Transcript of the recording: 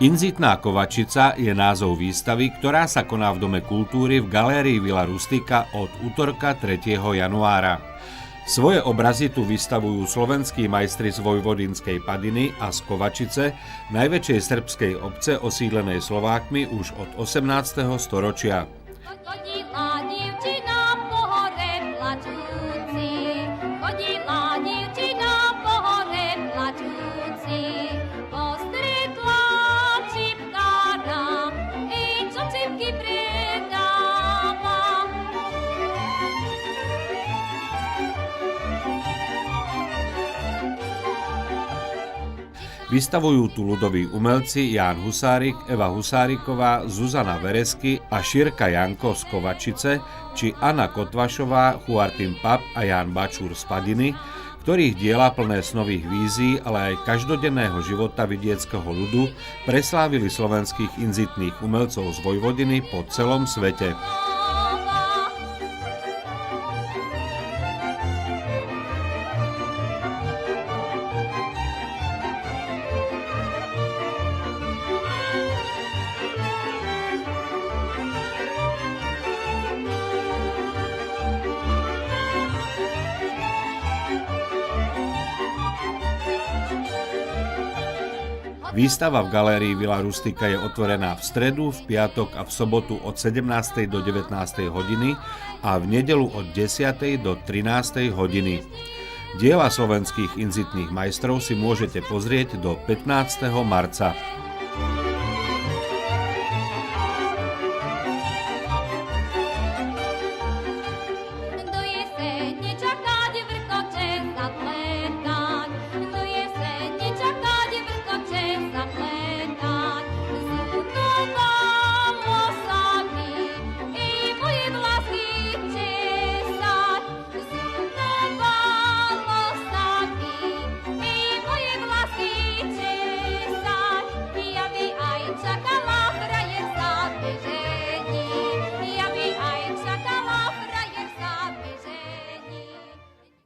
Inzitná kovačica je názov výstavy, ktorá sa koná v Dome kultúry v galérii Villa Rustika od utorka 3. januára. Svoje obrazy tu vystavujú slovenskí majstri z Vojvodinskej Padiny a z Kovačice, najväčšej srbskej obce osídlenej Slovákmi už od 18. storočia. Vystavujú tu ľudoví umelci Ján Husárik, Eva Husáriková, Zuzana Veresky a Šírka Janko z Kovačice, či Anna Kotvašová, Chuartin Pap a Ján Bačúr z Padiny, ktorých diela plné snových vízií, ale aj každodenného života vidieckého ľudu preslávili slovenských inzitných umelcov z Vojvodiny po celom svete. Výstava v galérii Villa Rustika je otvorená v stredu, v piatok a v sobotu od 17. do 19. hodiny a v nedeľu od 10. do 13. hodiny. Diela slovenských inzitných majstrov si môžete pozrieť do 15. marca.